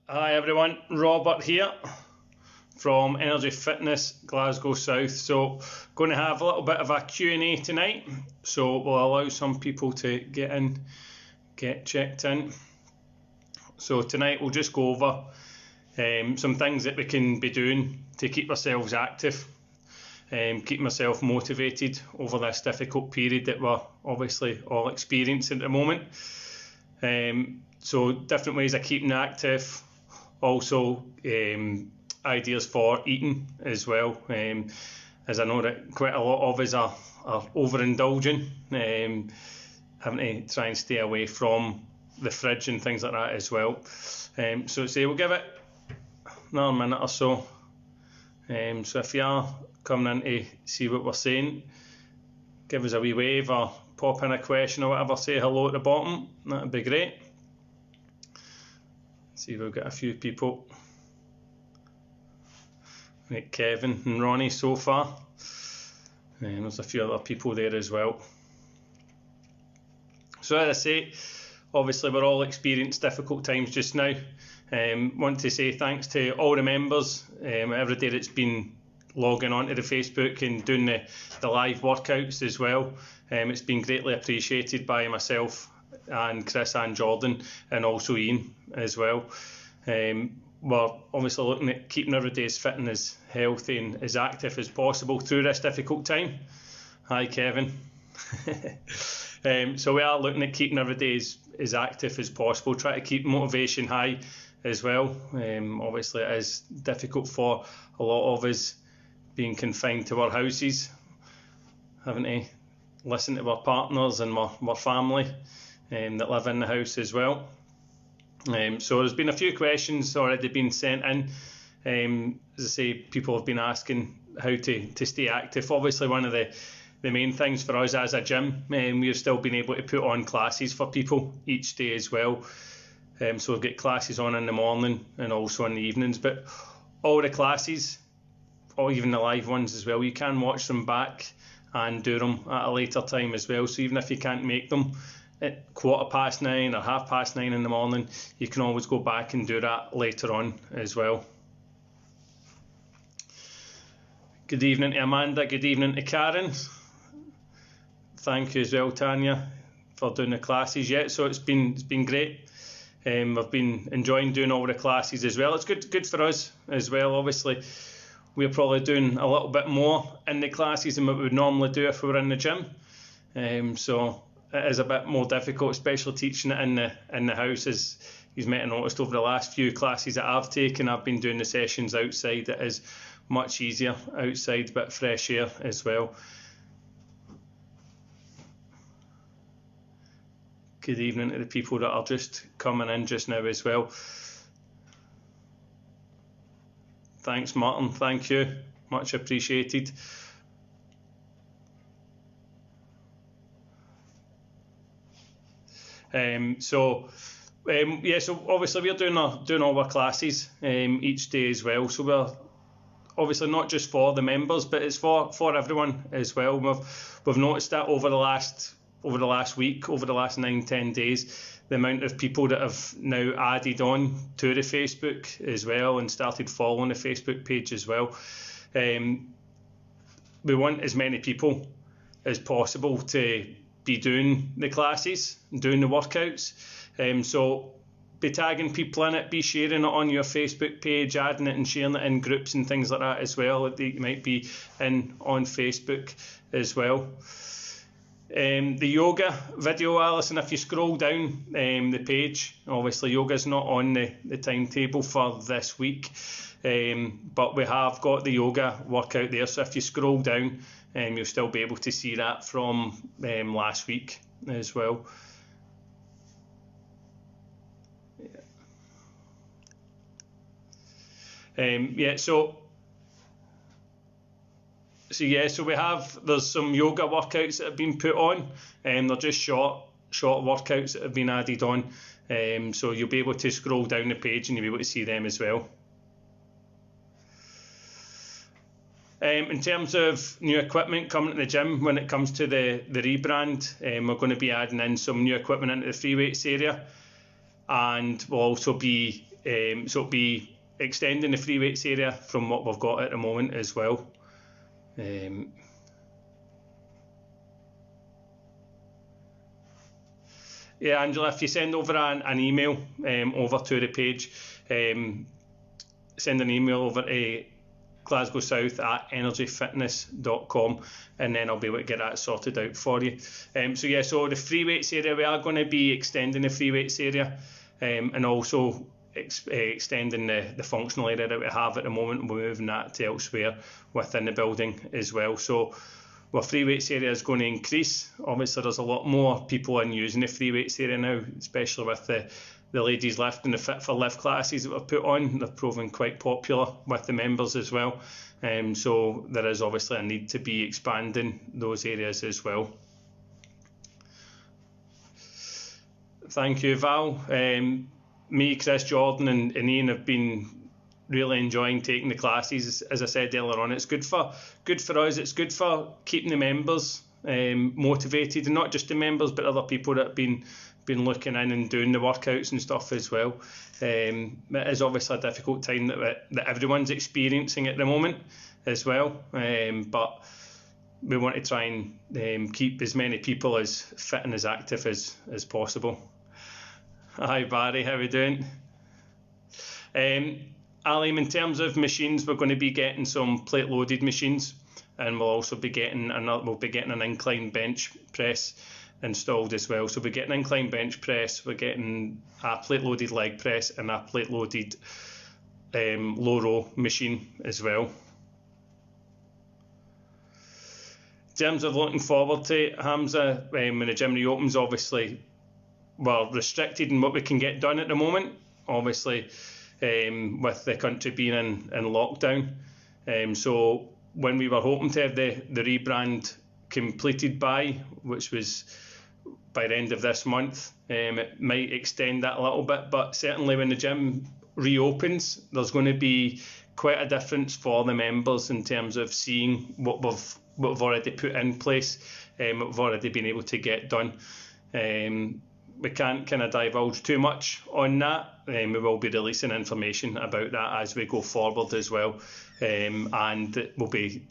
Hi everyone, Robert here from Energy Fitness Glasgow South. So going to have a little bit of a Q&A tonight, so we'll allow some people to get checked in. So tonight we'll just go over some things that we can be doing to keep ourselves active, keep myself motivated over this difficult period that we're obviously all experiencing at the moment. So different ways of keeping active, also ideas for eating as well, as I know that quite a lot of us are overindulging, having to try and stay away from the fridge and things like that as well. So we'll give it another minute or so. So if you are coming in to see what we're saying, give us a wee wave or pop in a question or whatever, say hello at the bottom, that'd be great. See if we've got a few people. Right, Kevin and Ronnie so far. There's a few other people there as well. So as I say, obviously we're all experiencing difficult times just now. Want to say thanks to all the members, every day that's been logging onto the Facebook and doing the live workouts as well. It's been greatly appreciated by myself and Chris and Jordan, and also Ian as well. We're obviously looking at keeping everybody as fit and as healthy and as active as possible through this difficult time. Hi Kevin. So we are looking at keeping everybody as active as possible, try to keep motivation high as well. Obviously it is difficult for a lot of us being confined to our houses, having to listen to our partners and our family that live in the house as well. So there's been a few questions already been sent in. As I say, people have been asking how to stay active. Obviously one of the main things for us as a gym, we've still been able to put on classes for people each day as well. So we've got classes on in the morning and also in the evenings, but all the classes, or even the live ones as well, you can watch them back and do them at a later time as well. So even if you can't make them at 9:15 or 9:30 in the morning, you can always go back and do that later on as well. Good evening to Amanda, good evening to Karen. Thank you as well, Tanya, for doing the classes. Yeah, so it's been great. I've been enjoying doing all the classes as well. It's good for us as well. Obviously we're probably doing a little bit more in the classes than what we would normally do if we were in the gym. So it is a bit more difficult, especially teaching it in the house, as you might have noticed over the last few classes that I've taken. I've been doing the sessions outside. It is much easier outside, a bit fresh air as well. Good evening to the people that are just coming in just now as well. Thanks Martin, thank you, much appreciated. So obviously we're doing all our classes each day as well. So we're obviously not just for the members, but it's for everyone as well. We've noticed that over the last week, over the last 9-10 days, the amount of people that have now added on to the Facebook as well and started following the Facebook page as well. We want as many people as possible to be doing the classes, doing the workouts. So be tagging people in it, be sharing it on your Facebook page, adding it and sharing it in groups and things like that as well, that you might be in on Facebook as well. The yoga video, Alison, if you scroll down the page, obviously yoga's not on the timetable for this week, but we have got the yoga workout there, so if you scroll down, you'll still be able to see that from last week as well. So we have, there's some yoga workouts that have been put on, they're just short workouts that have been added on, so you'll be able to scroll down the page and you'll be able to see them as well. In terms of new equipment coming to the gym, when it comes to the rebrand, we're going to be adding in some new equipment into the free weights area, and we'll also be So it'll be extending the free weights area from what we've got at the moment as well. Yeah, Angela, if you send over an email over to the page, send an email over to glasgowsouth@energyfitness.com, and then I'll be able to get that sorted out for you. So the free weights area, we are going to be extending the free weights area, and also extending the functional area that we have at the moment. We're moving that to elsewhere within the building as well. So our free weights area is going to increase. Obviously, there's a lot more people in using the free weights area now, especially with the ladies lift and the Fit for Lift classes that we've put on. They're proving quite popular with the members as well. So there is obviously a need to be expanding those areas as well. Thank you, Val. Me, Chris, Jordan and Ian have been really enjoying taking the classes. As I said earlier on, it's good for us. It's good for keeping the members motivated, and not just the members but other people that have been looking in and doing the workouts and stuff as well. It is obviously a difficult time that everyone's experiencing at the moment as well, but we want to try and keep as many people as fit and as active as possible. Hi Barry, how are we doing? Alim, in terms of machines, we're going to be getting some plate loaded machines, and we'll also be getting an incline bench press installed as well. So we're getting an incline bench press, we're getting a plate loaded leg press and a plate loaded low row machine as well. In terms of looking forward to it, Hamza, when the gym reopens, obviously we're restricted in what we can get done at the moment, obviously with the country being in lockdown. So when we were hoping to have the rebrand completed by, which was by the end of this month, it might extend that a little bit, but certainly when the gym reopens, there's going to be quite a difference for the members in terms of seeing what we've already put in place, what we've already been able to get done. We can't kind of divulge too much on that. We will be releasing information about that as we go forward as well, and we'll be,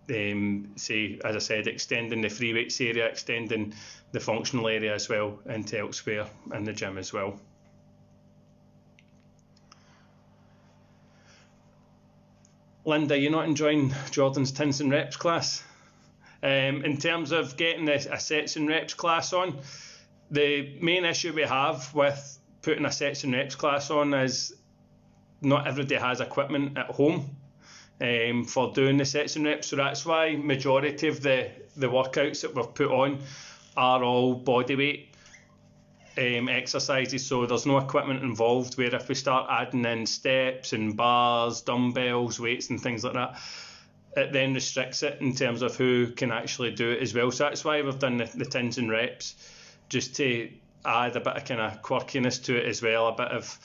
as I said, extending the free weights area, extending the functional area as well into elsewhere in the gym as well. Linda, you're not enjoying Jordan's tins and reps class? In terms of getting a sets and reps class on, the main issue we have with putting a sets and reps class on is not everybody has equipment at home for doing the sets and reps. So that's why majority of the workouts that we've put on are all body weight exercises. So there's no equipment involved, where if we start adding in steps and bars, dumbbells, weights and things like that, it then restricts it in terms of who can actually do it as well. So that's why we've done the tins and reps, just to add a bit of kind of quirkiness to it as well, a bit of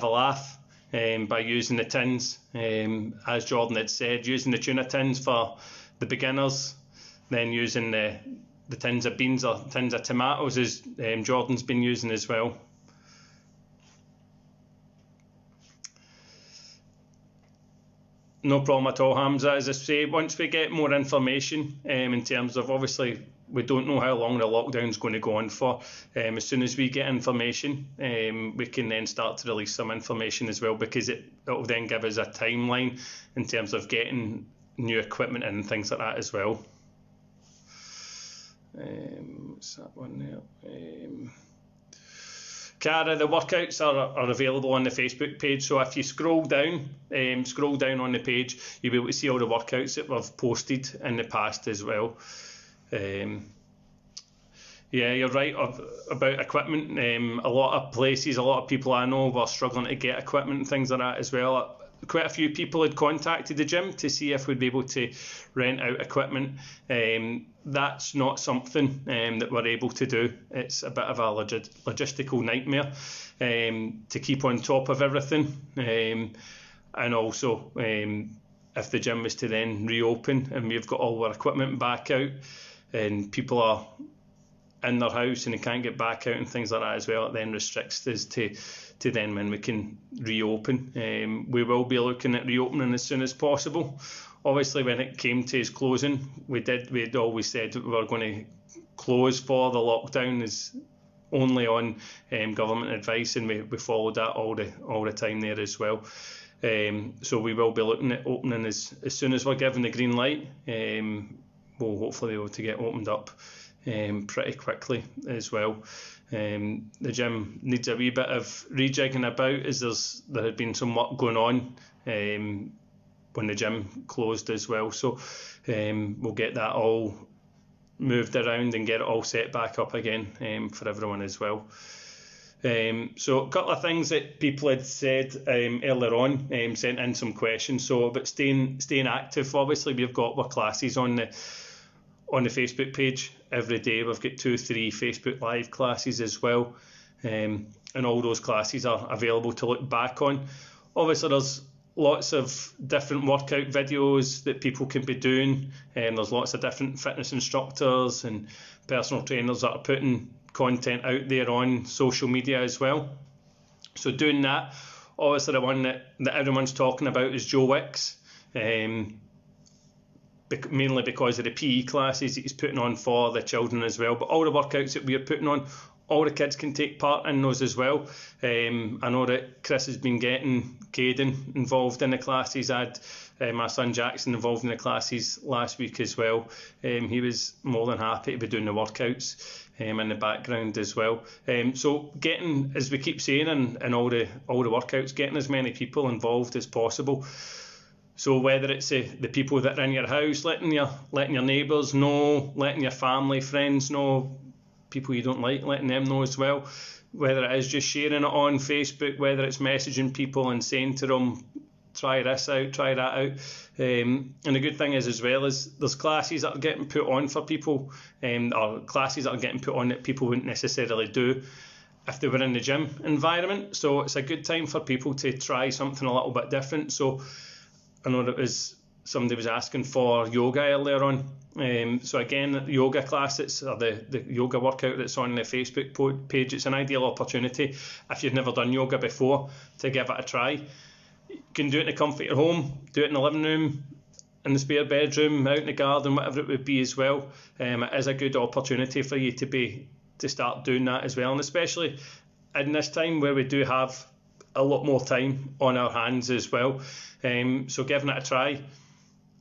a laugh by using the tins. As Jordan had said, using the tuna tins for the beginners, then using the tins of beans or tins of tomatoes as Jordan's been using as well. No problem at all, Hamza. As I say, once we get more information in terms of, obviously we don't know how long the lockdown is going to go on for. As soon as we get information, we can then start to release some information as well, because it will then give us a timeline in terms of getting new equipment and things like that as well. What's that one there? Cara, the workouts are available on the Facebook page, so if you scroll down on the page, you'll be able to see all the workouts that we've posted in the past as well. Yeah, you're right about equipment. A lot of places, a lot of people I know were struggling to get equipment and things like that as well. Quite a few people had contacted the gym to see if we'd be able to rent out equipment. That's not something that we're able to do. It's a bit of a logistical nightmare to keep on top of everything. And also, if the gym was to then reopen and we've got all our equipment back out and people are in their house and they can't get back out and things like that as well, it then restricts us to then when we can reopen. We will be looking at reopening as soon as possible. Obviously, when it came to his closing, we'd always said that we were going to close for the lockdown is only on government advice, and we followed that all the time there as well. So we will be looking at opening as soon as we're given the green light. We'll hopefully be able to get opened up pretty quickly as well. The gym needs a wee bit of rejigging about, as there had been some work going on when the gym closed as well. So we'll get that all moved around and get it all set back up again for everyone as well. So a couple of things that people had said earlier on, sent in some questions. So about staying active, obviously we've got our classes on the Facebook page every day. We've got 2-3 Facebook Live classes as well, and all those classes are available to look back on. Obviously there's lots of different workout videos that people can be doing, and there's lots of different fitness instructors and personal trainers that are putting content out there on social media as well. So doing that. Obviously the one that everyone's talking about is Joe Wicks, mainly because of the PE classes that he's putting on for the children as well. But all the workouts that we're putting on, all the kids can take part in those as well. I know that Chris has been getting Caden involved in the classes. I had my son Jackson involved in the classes last week as well. He was more than happy to be doing the workouts in the background as well. So getting, as we keep saying, in all the workouts, getting as many people involved as possible. So whether it's the people that are in your house, letting your neighbours know, letting your family, friends know, people you don't like, letting them know as well. Whether it is just sharing it on Facebook, whether it's messaging people and saying to them, try this out, try that out. And the good thing is as well is there's classes that are getting put on for people, or classes that are getting put on that people wouldn't necessarily do if they were in the gym environment. So it's a good time for people to try something a little bit different. So I know that somebody was asking for yoga earlier on. So again, the yoga class, or the yoga workout that's on the Facebook page, it's an ideal opportunity if you've never done yoga before to give it a try. You can do it in the comfort of your home, do it in the living room, in the spare bedroom, out in the garden, whatever it would be as well. It is a good opportunity for you to start doing that as well, and especially in this time where we do have a lot more time on our hands as well. So giving it a try,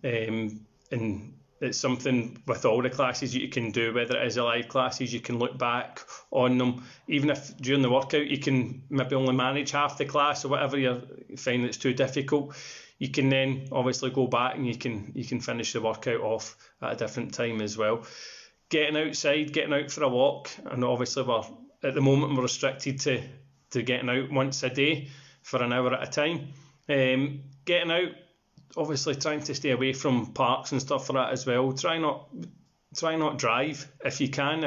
and it's something with all the classes you can do, whether it is the live classes, you can look back on them. Even if during the workout you can maybe only manage half the class or whatever you find that's too difficult, you can then obviously go back and you can finish the workout off at a different time as well. Getting outside, getting out for a walk, and obviously at the moment we're restricted to getting out once a day for an hour at a time. Getting out, obviously trying to stay away from parks and stuff like that as well. Try not drive if you can,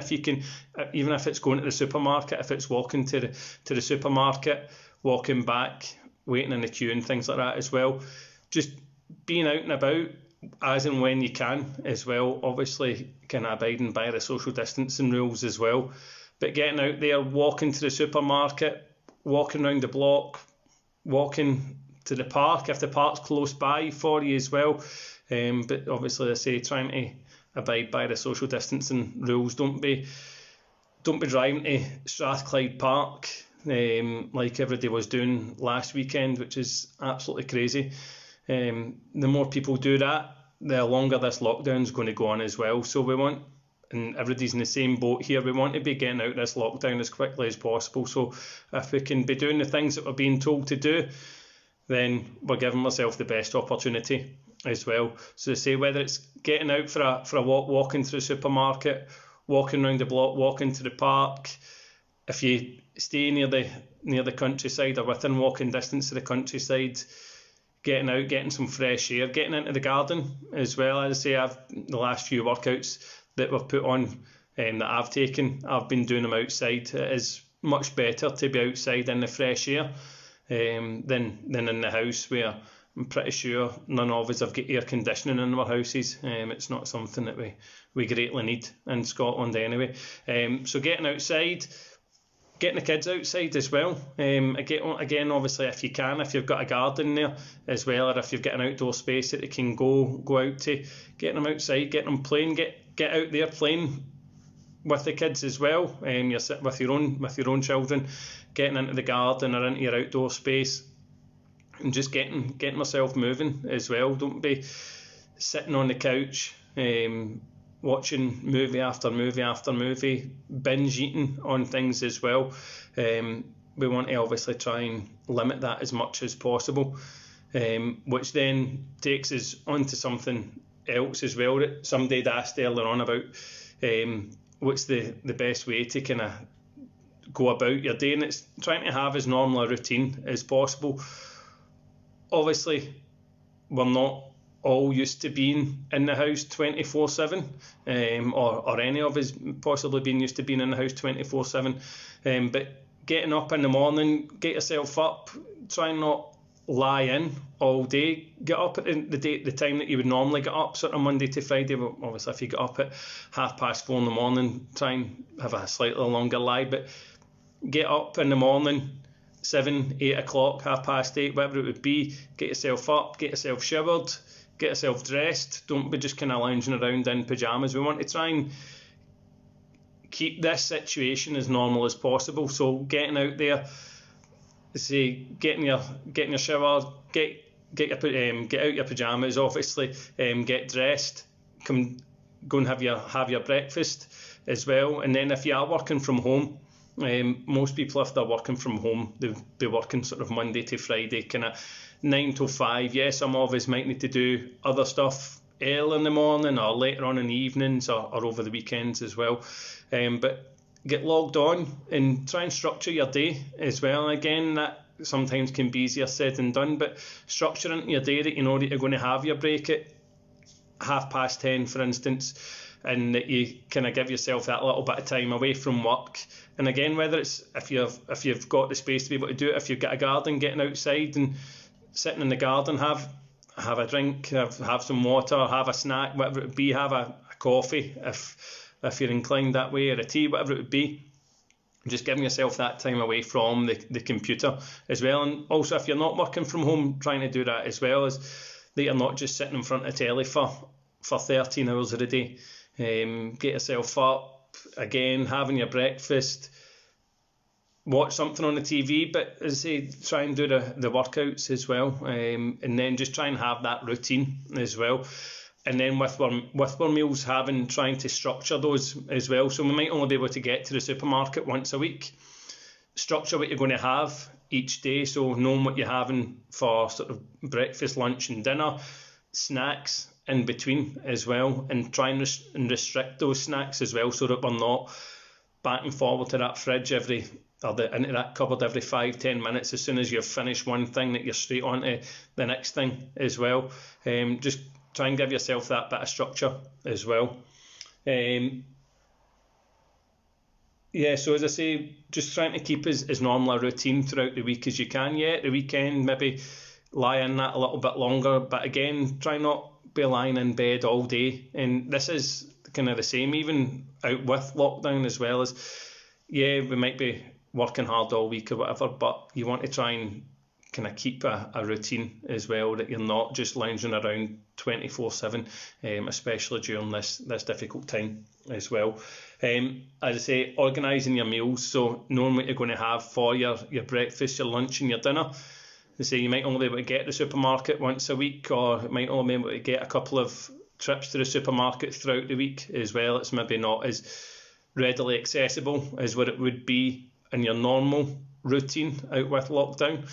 even if it's going to the supermarket, if it's walking to the supermarket, walking back, waiting in the queue and things like that as well. Just being out and about as and when you can as well, obviously kind of abiding by the social distancing rules as well. But getting out there, walking to the supermarket, walking around the block, walking to the park if the park's close by for you as well. But obviously, I say, trying to abide by the social distancing rules. Don't be driving to Strathclyde Park like everybody was doing last weekend, which is absolutely crazy. The more people do that, the longer this lockdown is going to go on as well. So we want, and everybody's in the same boat here, we want to be getting out of this lockdown as quickly as possible. So if we can be doing the things that we're being told to do, then we're giving ourselves the best opportunity as well. So to say, whether it's getting out for a walk, walking to the supermarket, walking around the block, walking to the park, if you stay near the countryside or within walking distance to the countryside, getting out, getting some fresh air, getting into the garden as well. As I say, the last few workouts that we've put on that I've taken, I've been doing them outside. It is much better to be outside in the fresh air than in the house where I'm pretty sure none of us have got air conditioning in our houses. It's not something that we greatly need in Scotland anyway. So getting outside, getting the kids outside as well. Again, obviously, if you can, if you've got a garden there as well, or if you've got an outdoor space that they can go out to, getting them outside, getting them playing, get out there playing with the kids as well. You're sitting with your own children, getting into the garden or into your outdoor space, and just getting myself moving as well. Don't be sitting on the couch watching movie after movie after movie, binge eating on things as well. We want to obviously try and limit that as much as possible, which then takes us onto something else as well that somebody had asked earlier on about what's the best way to kind of go about your day, and it's trying to have as normal a routine as possible. Obviously, we're not all used to being in the house 24/7, or any of us possibly being used to being in the house 24/7. But getting up in the morning, get yourself up, try and not lie in all day. Get up at the time that you would normally get up, sort of Monday to Friday. Well, obviously, if you get up at 4:30 in the morning, try and have a slightly longer lie. But get up in the morning, 7, 8 o'clock, 8:30, whatever it would be. Get yourself up, get yourself showered, get yourself dressed. Don't be just kind of lounging around in pyjamas. We want to try and keep this situation as normal as possible. So getting out there, say getting your shower, get out your pyjamas, obviously, get dressed, go and have your breakfast as well. And then if you are working from home, most people, if they're working from home, they'll be working sort of Monday to Friday, kind of 9 to 5. Yeah, some of us might need to do other stuff early in the morning or later on in the evenings or over the weekends as well. But get logged on and try and structure your day as well. Again, that sometimes can be easier said than done, but structure into your day that you know that you're going to have your break at 10:30, for instance, and that you kind of give yourself that little bit of time away from work. And again, whether it's if you've got the space to be able to do it, if you've got a garden, getting outside and sitting in the garden, have a drink, have some water, have a snack, whatever it would be, have a coffee if you're inclined that way, or a tea, whatever it would be. Just giving yourself that time away from the computer as well. And also, if you're not working from home, trying to do that as well, as that you're not just sitting in front of telly for 13 hours of the day. Get yourself up, again, having your breakfast, watch something on the TV, but as I say, try and do the workouts as well, and then just try and have that routine as well. And then with our meals, trying to structure those as well. So we might only be able to get to the supermarket once a week. Structure what you're going to have each day, so knowing what you're having for sort of breakfast, lunch and dinner, snacks in between as well, and try and restrict those snacks as well, so that we're not back and forward to that fridge into that cupboard every 5-10 minutes. As soon as you've finished one thing, that you're straight on to the next thing as well. Just try and give yourself that bit of structure as well. So as I say, just trying to keep as normal a routine throughout the week as you can. Yeah, the weekend, maybe lie in that a little bit longer, but again, try not be lying in bed all day. And this is kind of the same, even out with lockdown as well. As yeah, we might be working hard all week or whatever, but you want to try and kind of keep a routine as well, that you're not just lounging around 24/7, especially during this difficult time as well. As I say, organising your meals, so knowing what you're going to have for your breakfast, your lunch and your dinner. They say you might only be able to get to the supermarket once a week, or it might only be able to get a couple of trips to the supermarket throughout the week as well. It's maybe not as readily accessible as what it would be in your normal routine out with lockdown.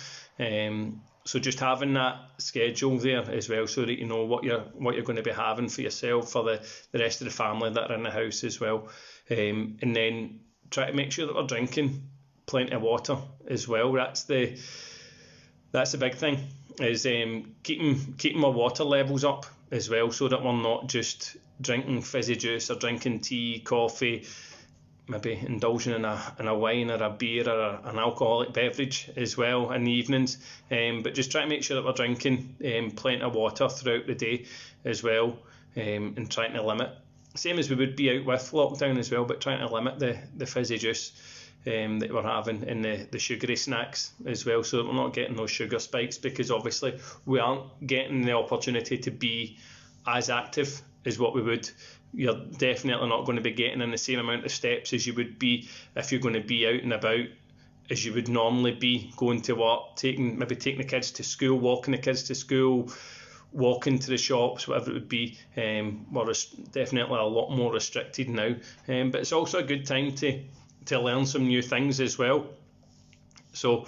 So just having that schedule there as well, so that you know what you're going to be having for yourself, for the rest of the family that are in the house as well. And then try to make sure that we're drinking plenty of water as well. That's the big thing, is keeping our water levels up as well, so that we're not just drinking fizzy juice or drinking tea, coffee, maybe indulging in a wine or a beer or an alcoholic beverage as well in the evenings, but just try to make sure that we're drinking plenty of water throughout the day as well, and trying to limit, same as we would be out with lockdown as well, but trying to limit the fizzy juice that we're having and the sugary snacks as well, so that we're not getting those sugar spikes, because obviously we aren't getting the opportunity to be as active as what we would. You're definitely not going to be getting in the same amount of steps as you would be if you're going to be out and about as you would normally be, going to work, taking the kids to school, walking the kids to school, walking to the shops, whatever it would be. We're definitely a lot more restricted now, but it's also a good time to learn some new things as well. So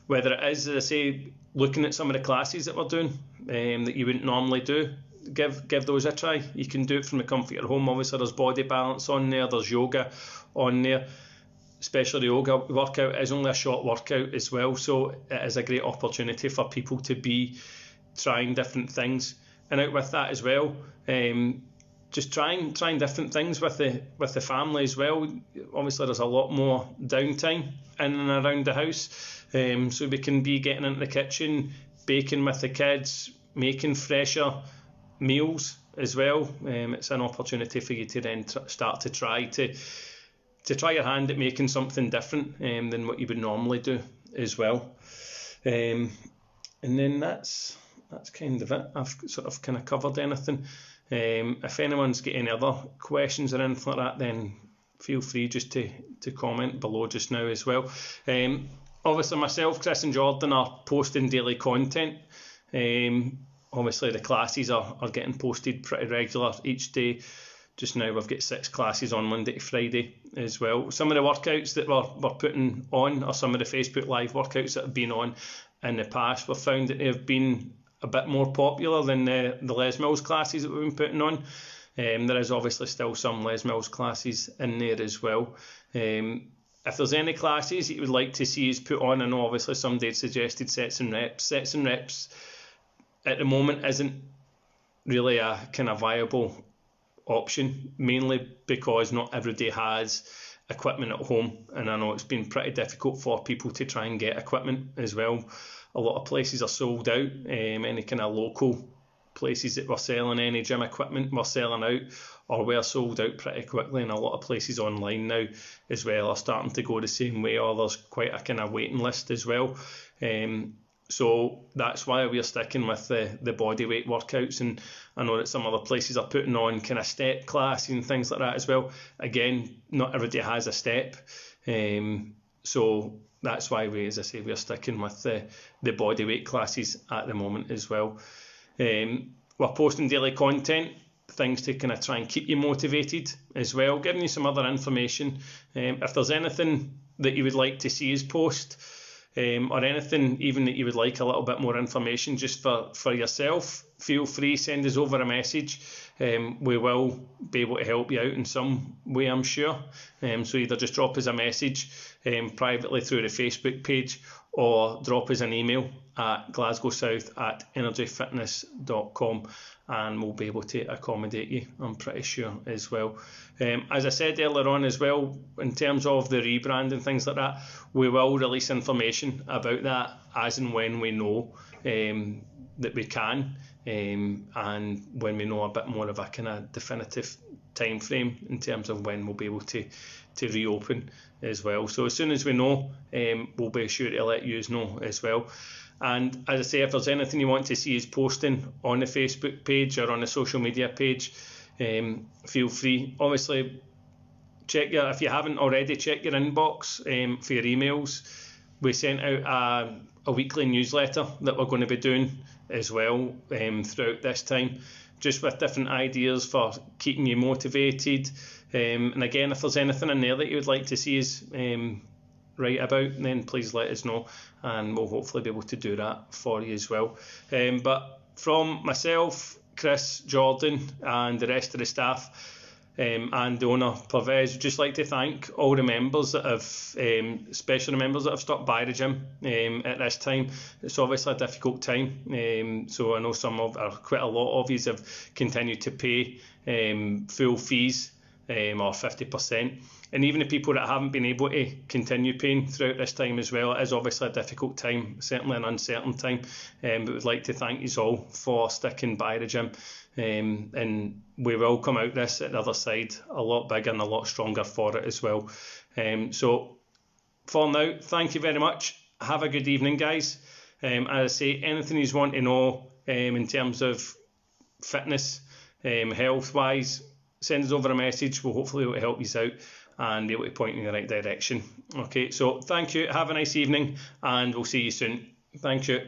whether it is, as I say, looking at some of the classes that we're doing that you wouldn't normally do, give those a try. You can do it from the comfort of your home. Obviously there's body balance on there, there's yoga on there, especially the yoga workout is only a short workout as well, so it is a great opportunity for people to be trying different things. And out with that as well, just trying different things with the family as well. Obviously there's a lot more downtime in and around the house, so we can be getting into the kitchen, baking with the kids, making fresher meals as well. It's an opportunity for you to then start to try your hand at making something different than what you would normally do as well. And then that's kind of it. I've sort of kind of covered anything. If anyone's got any other questions or anything like that, then feel free just to comment below just now as well. Obviously myself, Chris and Jordan are posting daily content. Obviously the classes are getting posted pretty regular each day. Just now we've got 6 classes on Monday to Friday as well. Some of the workouts that we're putting on, or some of the Facebook Live workouts that have been on in the past, we've found that they've been a bit more popular than the Les Mills classes that we've been putting on. There is obviously still some Les Mills classes in there as well. If there's any classes that you would like to see us put on, I know obviously somebody had suggested sets and reps. Sets and reps at the moment isn't really a kind of viable option, mainly because not everybody has equipment at home, and I know it's been pretty difficult for people to try and get equipment as well. A lot of places are sold out. Any kind of local places that were selling any gym equipment were selling out, or were sold out pretty quickly, and a lot of places online now as well are starting to go the same way, or there's quite a kind of waiting list as well. So that's why we're sticking with the body weight workouts, and I know that some other places are putting on kind of step classes and things like that as well. Again, not everybody has a step, so that's why as I say, we're sticking with the body weight classes at the moment as well. We're posting daily content, things to kind of try and keep you motivated as well, giving you some other information. If there's anything that you would like to see us post, or anything even that you would like a little bit more information just for yourself, feel free, send us over a message. We will be able to help you out in some way, I'm sure. So either just drop us a message privately through the Facebook page, or drop us an email at glasgowsouth@energyfitness.com, and we'll be able to accommodate you, I'm pretty sure, as well. As I said earlier on as well, in terms of the rebrand and things like that, we will release information about that as and when we know that we can, and when we know a bit more of a kind of definitive time frame in terms of when we'll be able to reopen as well. So as soon as we know, we'll be sure to let you know as well. And as I say, if there's anything you want to see us posting on the Facebook page or on the social media page, feel free. Obviously, if you haven't already, check your inbox for your emails. We sent out a weekly newsletter that we're going to be doing as well throughout this time, just with different ideas for keeping you motivated. And again, if there's anything in there that you would like to see us write about, then please let us know, and we'll hopefully be able to do that for you as well. But from myself, Chris, Jordan, and the rest of the staff, and the owner Pervez, just like to thank all the members that have, especially the members that have stopped by the gym at this time. It's obviously a difficult time, so I know quite a lot of you have continued to pay full fees or 50%. And even the people that haven't been able to continue paying throughout this time as well, it is obviously a difficult time, certainly an uncertain time, but we'd like to thank you all for sticking by the gym, and we will come out this at the other side a lot bigger and a lot stronger for it as well. So for now, thank you very much. Have a good evening, guys. As I say, anything you want to know in terms of fitness, health-wise, send us over a message. We'll hopefully be able to help you out and be able to point you in the right direction. Okay, so thank you. Have a nice evening, and we'll see you soon. Thank you.